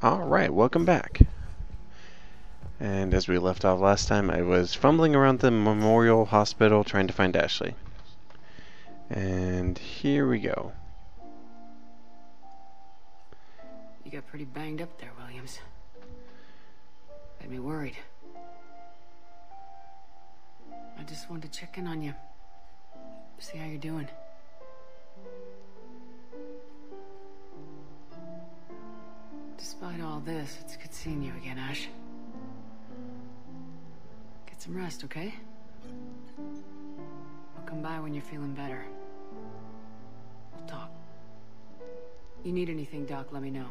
Alright, welcome back. And as we left off last time, I was fumbling around the Memorial Hospital trying to find Ashley. And here we go. You got pretty banged up there, Williams. Made me worried. I just wanted to check in on you. See how you're doing. Despite all this, it's good seeing you again, Ash. Get some rest, okay? I'll come by when you're feeling better. We'll talk. You need anything, Doc, let me know.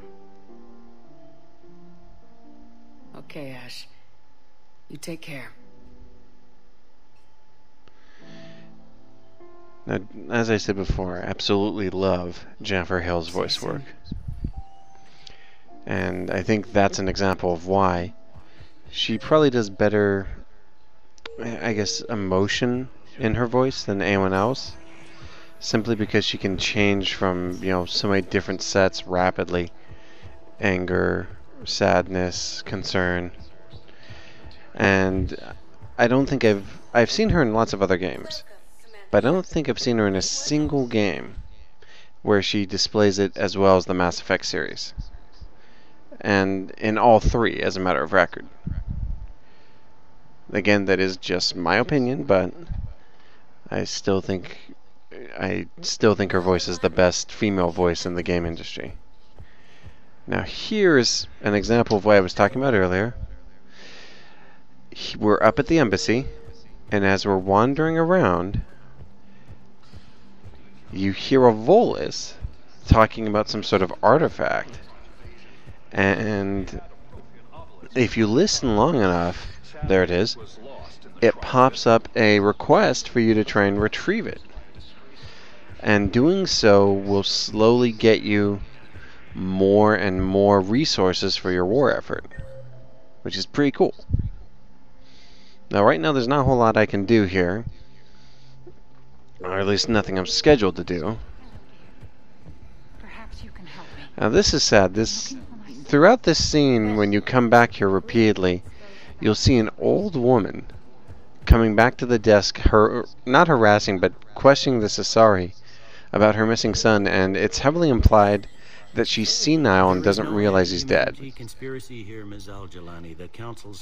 Okay, Ash. You take care. Now, as I said before, I absolutely love Jennifer Hale's voice work. And I think that's an example of why she probably does better, I guess, emotion in her voice than anyone else. Simply because she can change from, so many different sets rapidly. Anger, sadness, concern. And I don't think I've seen her in lots of other games, but I don't think I've seen her in a single game where she displays it as well as the Mass Effect series. And in all three, as a matter of record. Again, that is just my opinion, but I still think her voice is the best female voice in the game industry. Now here's an example of what I was talking about earlier. We're up at the embassy, and as we're wandering around, you hear a Volus talking about some sort of artifact. And if you listen long enough, there it is, it pops up a request for you to try and retrieve it. And doing so will slowly get you more and more resources for your war effort, which is pretty cool. Now right now there's not a whole lot I can do here, or at least nothing I'm scheduled to do. Perhaps you can help me. Now this is sad. Throughout this scene, when you come back here repeatedly, you'll see an old woman coming back to the desk, not harassing, but questioning the Cesari about her missing son, and it's heavily implied that she's senile and doesn't realize he's dead.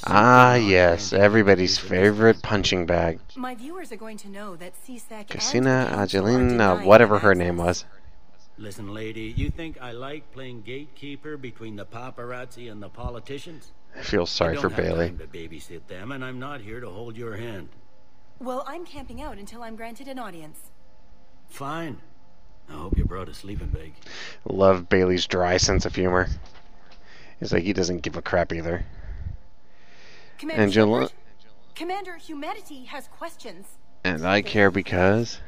Ah, yes, everybody's favorite punching bag. My viewers are going to know that CSEC Cassina Angelina, whatever her name was. Listen, lady, you think I like playing gatekeeper between the paparazzi and the politicians? I feel sorry for Bailey. I don't have time to babysit them, and I'm not here to hold your hand. Well, I'm camping out until I'm granted an audience. Fine. I hope you brought a sleeping bag. Love Bailey's dry sense of humor. It's like he doesn't give a crap either. Commander, Commander, humanity has questions. And I care because...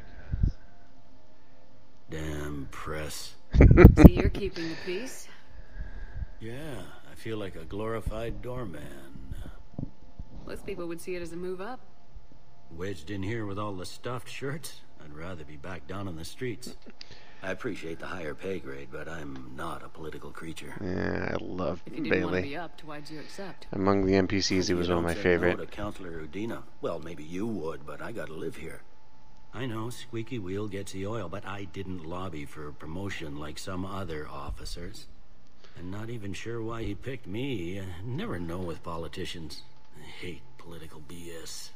Damn press. So you're keeping the peace? Yeah, I feel like a glorified doorman. Most people would see it as a move up. Wedged in here with all the stuffed shirts? I'd rather be back down on the streets. I appreciate the higher pay grade, but I'm not a political creature. Yeah, I love If you didn't Bailey. want to be upped, why'd you accept? Among the NPCs, he was one of my favorite. No to Counselor Udina. Well, maybe you would, but I gotta live here. I know, squeaky wheel gets the oil, but I didn't lobby for promotion like some other officers. I'm not even sure why he picked me. I never know with politicians. I hate political BS.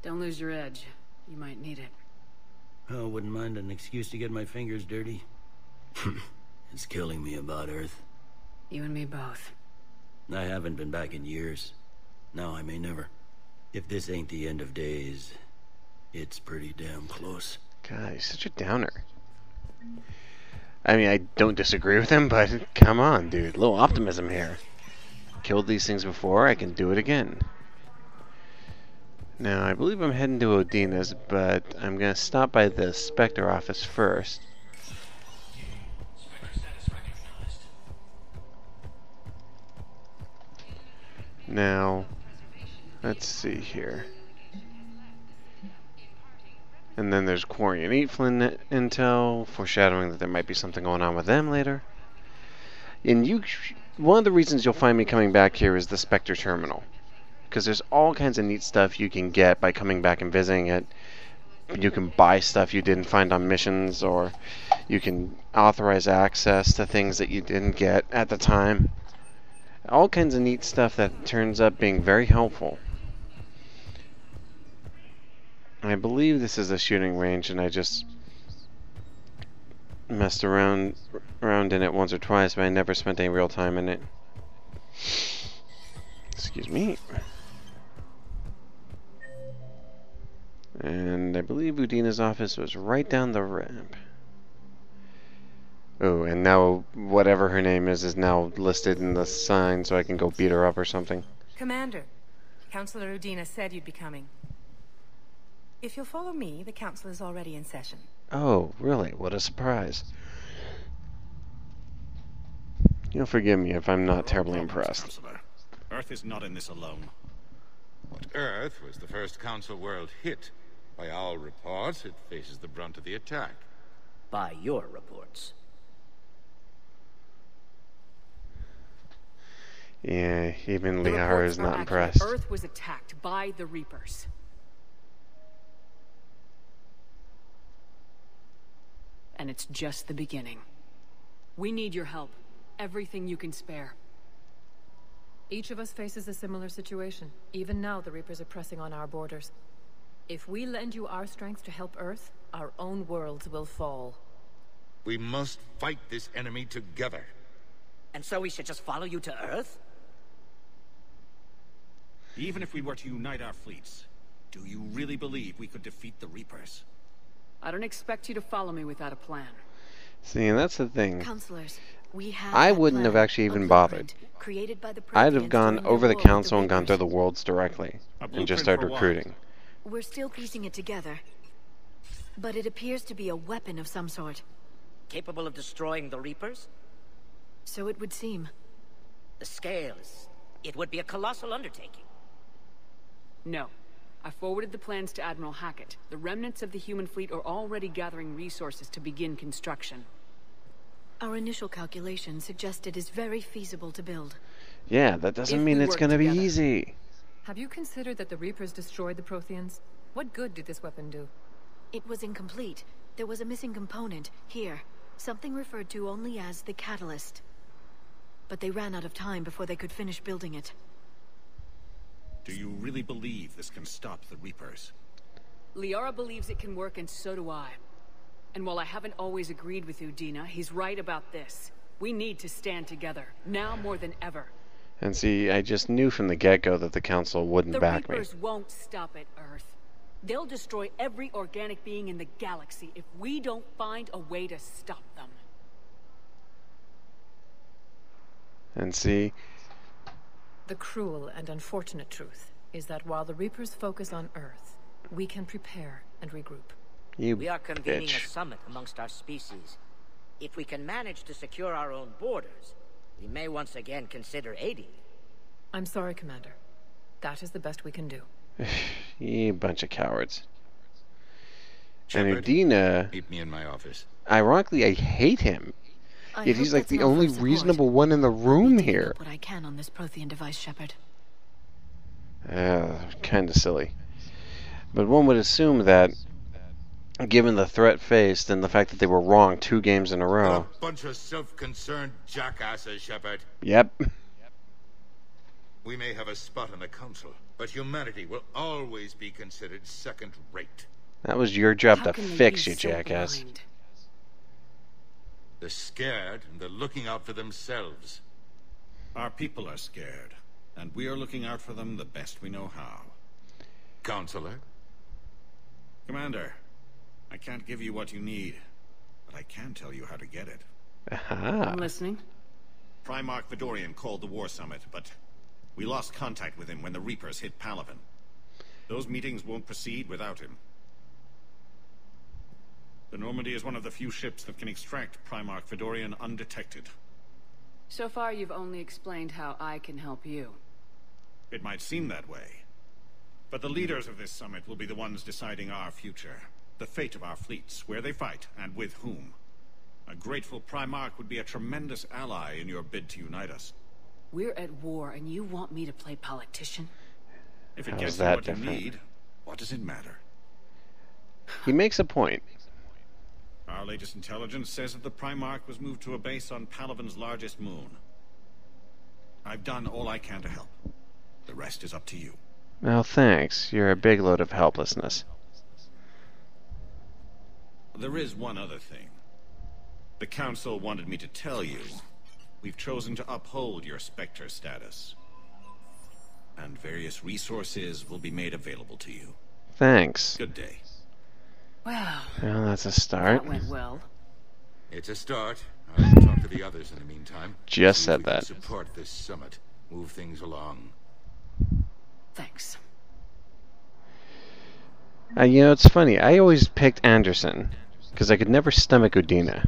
Don't lose your edge. You might need it. Oh, wouldn't mind an excuse to get my fingers dirty. It's killing me about Earth. You and me both. I haven't been back in years. Now I may never. If this ain't the end of days, it's pretty damn close. God, he's such a downer. I mean, I don't disagree with him, but come on, dude. A little optimism here. Killed these things before, I can do it again. Now, I believe I'm heading to Udina's, but I'm going to stop by the Spectre office first. Now, let's see here. And then there's Quarry and Eatflin intel, foreshadowing that there might be something going on with them later. And one of the reasons you'll find me coming back here is the Spectre Terminal. Because there's all kinds of neat stuff you can get by coming back and visiting it. You can buy stuff you didn't find on missions, or you can authorize access to things that you didn't get at the time. All kinds of neat stuff that turns up being very helpful. I believe this is a shooting range, and I just messed around in it once or twice, but I never spent any real time in it. Excuse me. And I believe Udina's office was right down the ramp. Oh, and now whatever her name is now listed in the sign, so I can go beat her up or something. Commander, Councillor Udina said you'd be coming. If you'll follow me, the council is already in session. Oh, really? What a surprise. You'll forgive me if I'm not terribly impressed. Counselor. Earth is not in this alone. But Earth was the first Council world hit. By all reports, it faces the brunt of the attack. By your reports. Yeah, even The Liara reports is are not accurate. impressed. Earth was attacked by the Reapers. And it's just the beginning. We need your help. Everything you can spare. Each of us faces a similar situation. Even now, the Reapers are pressing on our borders. If we lend you our strength to help Earth, our own worlds will fall. We must fight this enemy together. And so we should just follow you to Earth? Even if we were to unite our fleets, do you really believe we could defeat the Reapers? I don't expect you to follow me without a plan. See, and that's the thing. Councillors, we have I that wouldn't have plan, actually a even blueprint bothered. created by the I'd have Protheans gone during their over the war with council and gone through the Reapers. worlds directly. A And blueprint just started for what? recruiting. We're still piecing it together. But it appears to be a weapon of some sort. Capable of destroying the Reapers? So it would seem. The scale is... It would be a colossal undertaking. No. I forwarded the plans to Admiral Hackett. The remnants of the human fleet are already gathering resources to begin construction. Our initial calculations suggest it is very feasible to build. Yeah, that doesn't If mean we it's work gonna be together. easy. Have you considered that the Reapers destroyed the Protheans? What good did this weapon do? It was incomplete. There was a missing component, here. Something referred to only as the catalyst. But they ran out of time before they could finish building it. Do you really believe this can stop the Reapers? Liara believes it can work, and so do I. And while I haven't always agreed with Udina, he's right about this. We need to stand together, now more than ever. And see, I just knew from the get-go that the council wouldn't The back me. Reapers won't stop at Earth. They'll destroy every organic being in the galaxy if we don't find a way to stop them. And see, The cruel and unfortunate truth is that while the Reapers focus on Earth, we can prepare and regroup. you We are convening a bitch. summit amongst our species. If we can manage to secure our own borders, we may once again consider aiding. I'm sorry, Commander. That is the best we can do. You bunch of cowards. And Shepard, Udina, meet me in my office. ironically, I hate him. I Yet hope he's like that's the an offer only of support. reasonable one in the room I'll take here. up what I can on this Prothean device, Shepard. Kind of silly. But one would assume that, given the threat faced and the fact that they were wrong 2 games in a row. A bunch of self-concerned jackasses, Shepard. Yep. We may have a spot on the council, but humanity will always be considered second-rate. That was your job How to can they fix, be you so jackass. blind? They're scared, and they're looking out for themselves. Our people are scared, and we are looking out for them the best we know how. Counselor? Commander, I can't give you what you need, but I can tell you how to get it. Aha. I'm listening. Primarch Vidorian called the War Summit, but we lost contact with him when the Reapers hit Palaven. Those meetings won't proceed without him. The Normandy is one of the few ships that can extract Primarch Vidorian undetected. So far, you've only explained how I can help you. It might seem that way. But the leaders of this summit will be the ones deciding our future. The fate of our fleets, where they fight, and with whom. A grateful Primarch would be a tremendous ally in your bid to unite us. We're at war, and you want me to play politician? If it How gets is you that what you different? need, what does it matter? He makes a point. Our latest intelligence says that the Primarch was moved to a base on Palaven's largest moon. I've done all I can to help. The rest is up to you. Well, thanks. You're a big load of helplessness. There is one other thing. The Council wanted me to tell you. We've chosen to uphold your Spectre status. And various resources will be made available to you. Thanks. Good day. Wow, Well, that's a start. that went well. It's a start. I'll talk to the others in the meantime. Just See if said we can that. Support this summit. Move things along. Thanks. You know, it's funny. I always picked Anderson because I could never stomach Udina.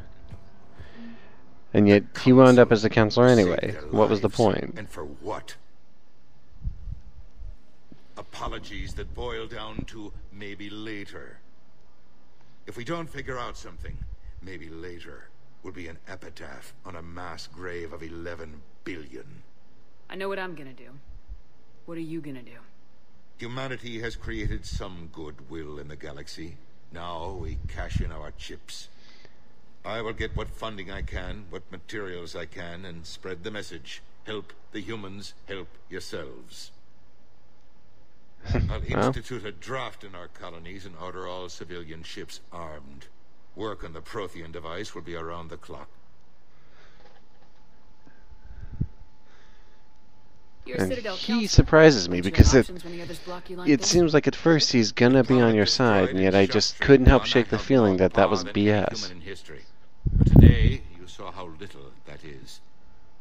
And yet he wound up as the counselor anyway. Saved their What was the lives. point? And for what? Apologies that boil down to maybe later. If we don't figure out something, maybe later will be an epitaph on a mass grave of 11 billion. I know what I'm gonna do. What are you gonna do? Humanity has created some goodwill in the galaxy. Now we cash in our chips. I will get what funding I can, what materials I can, and spread the message. Help the humans, help yourselves. I'll institute a draft in our colonies and order all civilian ships armed. Work on the Prothean device will be around the clock. You're a And Citadel he counselor. surprises me Don't you because have it options when the others block you like it this? seems like at first he's gonna be on your side, and yet I just couldn't help shake the feeling that that was BS. Human in history. But today, you saw how little that is.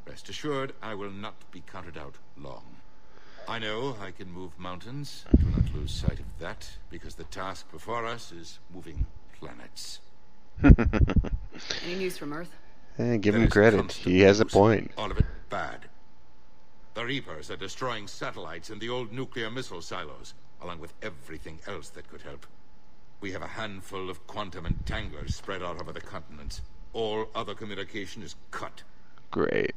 Rest assured, I will not be counted out long. I know I can move mountains. Do not lose sight of that, because the task before us is moving planets. Any news from Earth? Give There him is credit. constant He has a news, point. All of it bad. The Reapers are destroying satellites and the old nuclear missile silos, along with everything else that could help. We have a handful of quantum entanglers spread out over the continents. All other communication is cut. Great.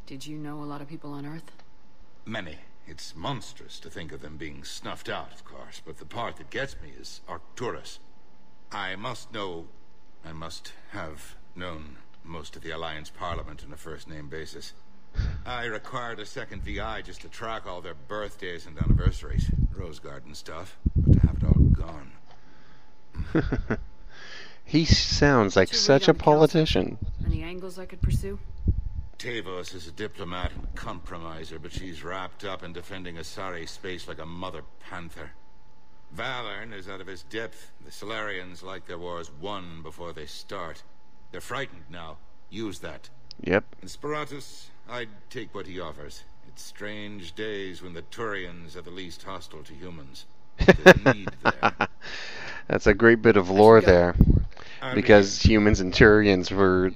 Did you know a lot of people on Earth? Many. It's monstrous to think of them being snuffed out, of course, but the part that gets me is Arcturus. I must have known most of the Alliance Parliament on a first-name basis. I required a second VI just to track all their birthdays and anniversaries. Rose Garden stuff, but to have it all gone. He sounds like What's your such read a on the council? politician. Any angles I could pursue? Tavos is a diplomat and compromiser, but she's wrapped up in defending Asari space like a mother panther. Valern is out of his depth. The Solarians like their wars won before they start. They're frightened now. Use that. Yep. And Sparatus, I'd take what he offers. It's strange days when the Turians are the least hostile to humans. There's need there. That's a great bit of lore go. there. I Because humans and Turians were,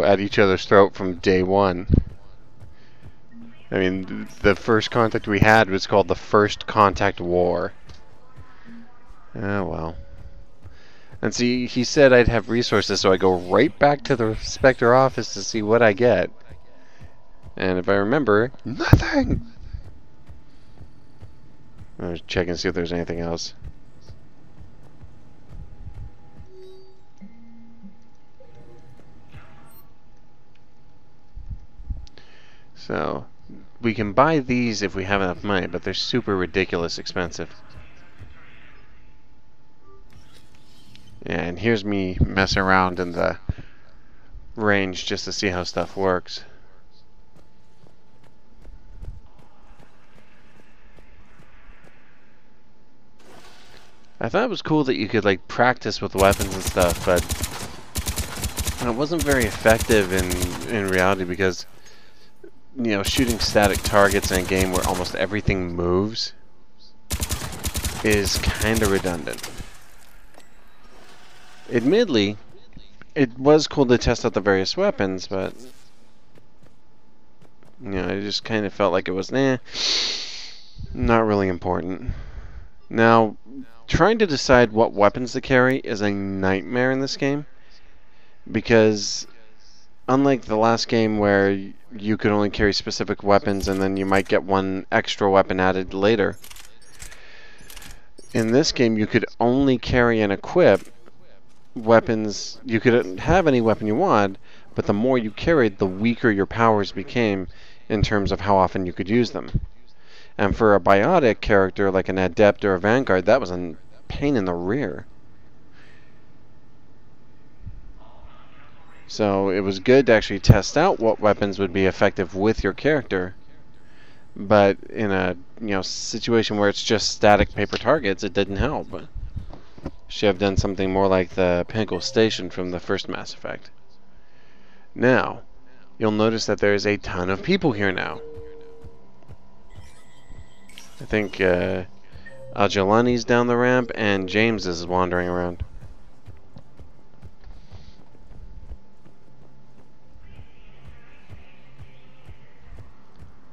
at each other's throat from day one. I mean, the first contact we had was called the First Contact War. Oh, well. And see, he said I'd have resources, so I go right back to the Spectre office to see what I get. And if I remember, nothing! I was checking to see if there's anything else. So, we can buy these if we have enough money, but they're super ridiculous expensive. Yeah, and here's me messing around in the range just to see how stuff works. I thought it was cool that you could like practice with weapons and stuff, but it wasn't very effective in reality because shooting static targets in a game where almost everything moves is kind of redundant. Admittedly, it was cool to test out the various weapons, but I just kind of felt like it was not really important. Now, trying to decide what weapons to carry is a nightmare in this game because unlike the last game where you could only carry specific weapons and then you might get one extra weapon added later, in this game you could only carry and equip weapons. You could have any weapon you want, but the more you carried, the weaker your powers became in terms of how often you could use them. And for a biotic character like an Adept or a Vanguard, that was a pain in the rear. So it was good to actually test out what weapons would be effective with your character. But in a situation where it's just static paper targets, it didn't help. Should have done something more like the Pinnacle Station from the first Mass Effect. Now, you'll notice that there's a ton of people here now. I think Al-Jelani's down the ramp and James is wandering around.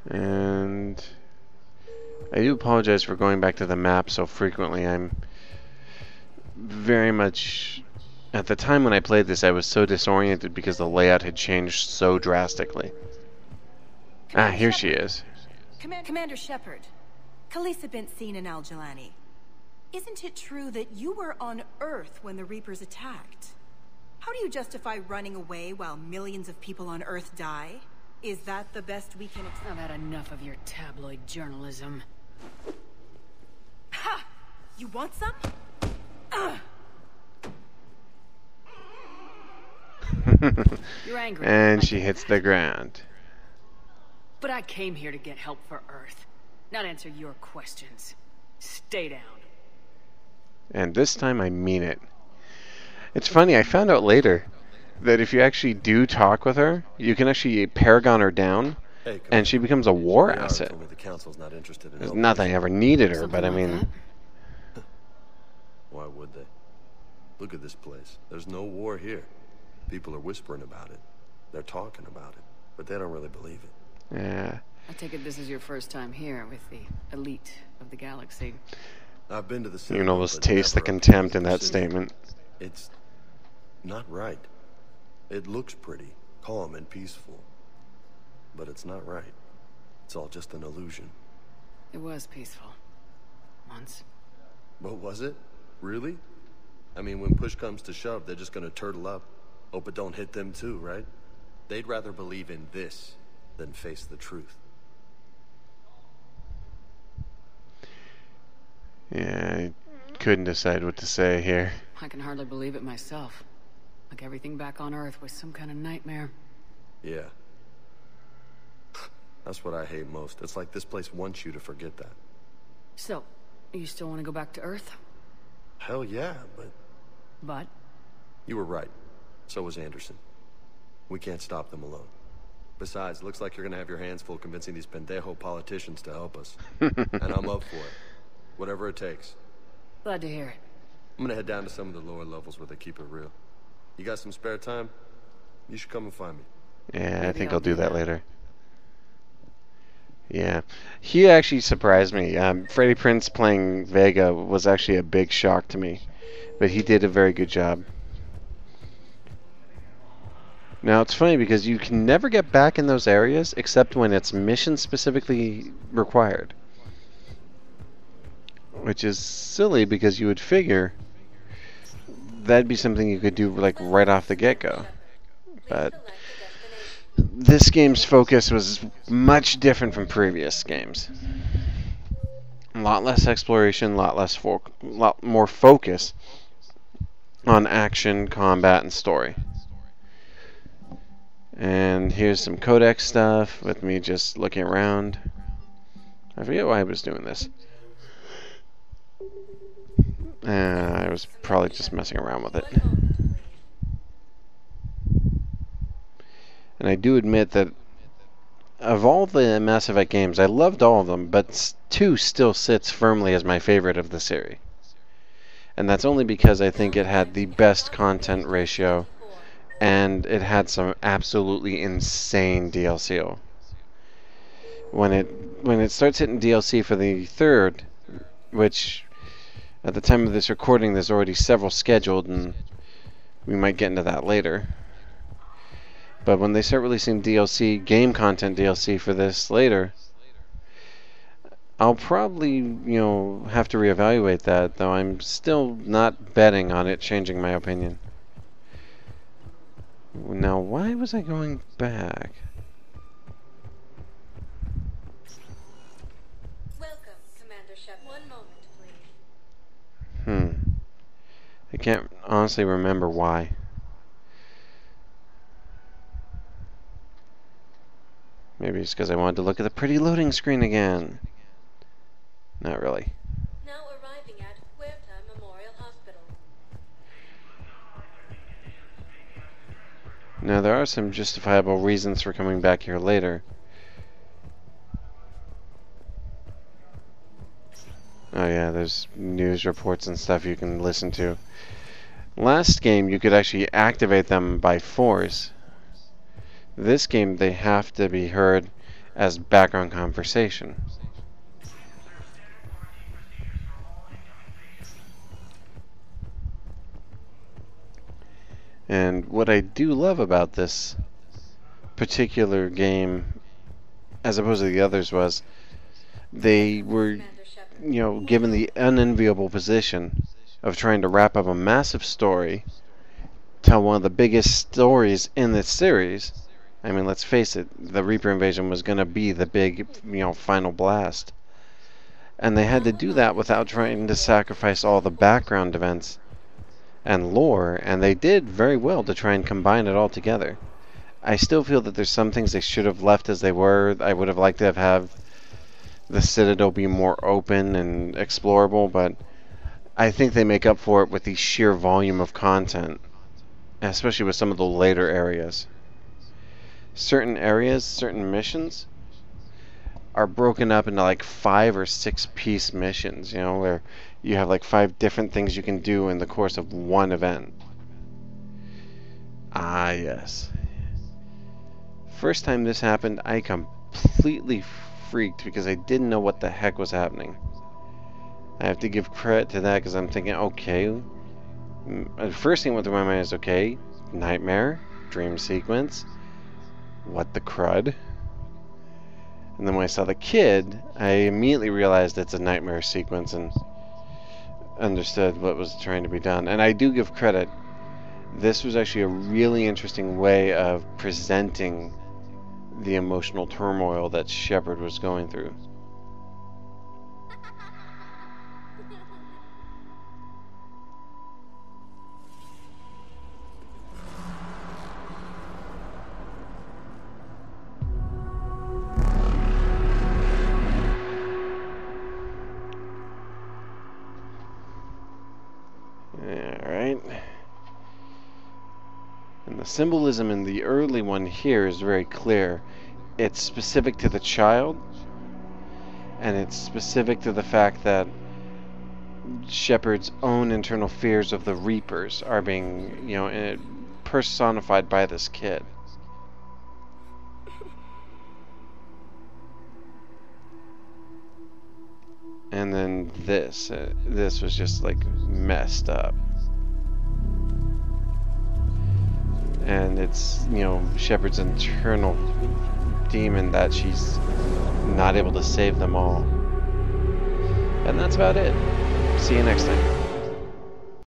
And I do apologize for going back to the map so frequently. I'm very much... At the time when I played this, I was so disoriented because the layout had changed so drastically. Commander Here Shepard. she is. Commander Shepard, Khalisah bint Sin and Al-Jelani. Isn't it true that you were on Earth when the Reapers attacked? How do you justify running away while millions of people on Earth die? Is that the best we can I've had enough of your tabloid journalism. Ha! You want some? You're angry. And she hits the ground. But I came here to get help for Earth, not answer your questions. Stay down. And this time I mean it. It's funny, I found out later that if you actually do talk with her, you can actually paragon her down, Hey, and she becomes a war Liara asset. told me the council's not interested in It's helping not that I us. ever needed her, Something but I like mean... that. Why would they? Look at this place. There's no war here. People are whispering about it. They're talking about it, but they don't really believe it. Yeah. I take it this is your first time here with the elite of the galaxy. I've been to the You city. can almost but taste the never up contempt to in the that city. statement. It's not right. It looks pretty, calm and peaceful, but it's not right. It's all just an illusion. It was peaceful. Once. What was it? Really? I mean, when push comes to shove, they're just gonna turtle up. Hope it don't hit them too, right? They'd rather believe in this than face the truth. Yeah, I couldn't decide what to say here. I can hardly believe it myself. Like everything back on Earth was some kind of nightmare. Yeah. That's what I hate most. It's like this place wants you to forget that. So, you still want to go back to Earth? Hell yeah, but But you were right. So was Anderson. We can't stop them alone. Besides, looks like you're gonna have your hands full convincing these pendejo politicians to help us. And I'm up for it. Whatever it takes. glad to hear it. I'm gonna head down to some of the lower levels where they keep it real. You got some spare time? You should come and find me. Yeah, I Maybe think I'll I'll do do that that. later. Yeah. He actually surprised me. Freddie Prinze playing Vega was actually a big shock to me. But he did a very good job. Now, it's funny because you can never get back in those areas except when it's mission specifically required. Which is silly because you would figure that'd be something you could do like right off the get-go. But this game's focus was much different from previous games. A lot less exploration, lot more focus on action, combat, and story. And here's some codex stuff with me just looking around. I forget why I was doing this. I was probably just messing around with it. And I do admit that of all the Mass Effect games, I loved all of them, but 2 still sits firmly as my favorite of the series. And that's only because I think it had the best content ratio, and it had some absolutely insane DLC. When it starts hitting DLC for the 3rd, which at the time of this recording there's already several scheduled, and we might get into that later. But when they start releasing DLC, game content DLC for this later, I'll probably, have to reevaluate that, though I'm still not betting on it changing my opinion. Now, why was I going back? Welcome, Commander Shepard. 1 moment, please. I can't honestly remember why. Maybe it's because I wanted to look at the pretty loading screen again. Not really. Now arriving at Huerta Memorial Hospital. Now, there are some justifiable reasons for coming back here later. Oh yeah, there's news reports and stuff you can listen to. Last game, you could actually activate them by force. This game, they have to be heard as background conversation. And what I do love about this particular game, as opposed to the others, was they were, given the unenviable position of trying to wrap up a massive story, tell one of the biggest stories in this series. I mean, let's face it, the Reaper invasion was going to be the big, final blast. And they had to do that without trying to sacrifice all the background events and lore, and they did very well to try and combine it all together. I still feel that there's some things they should have left as they were. I would have liked to have the Citadel be more open and explorable, but I think they make up for it with the sheer volume of content, especially with some of the later areas. Certain areas, certain missions, are broken up into like 5 or 6 piece missions, where you have like 5 different things you can do in the course of one event. Ah, yes. First time this happened, I completely freaked because I didn't know what the heck was happening. I have to give credit to that because I'm thinking, okay. The first thing went through my mind is, okay, nightmare, dream sequence, what the crud? And then when I saw the kid, I immediately realized it's a nightmare sequence and understood what was trying to be done. And I do give credit. This was actually a really interesting way of presenting the emotional turmoil that Shepard was going through. And the symbolism in the early one here is very clear. It's specific to the child, and it's specific to the fact that Shepard's own internal fears of the Reapers are being, personified by this kid. And then this was just like messed up. And it's, Shepard's internal demon that she's not able to save them all. And that's about it. See you next time.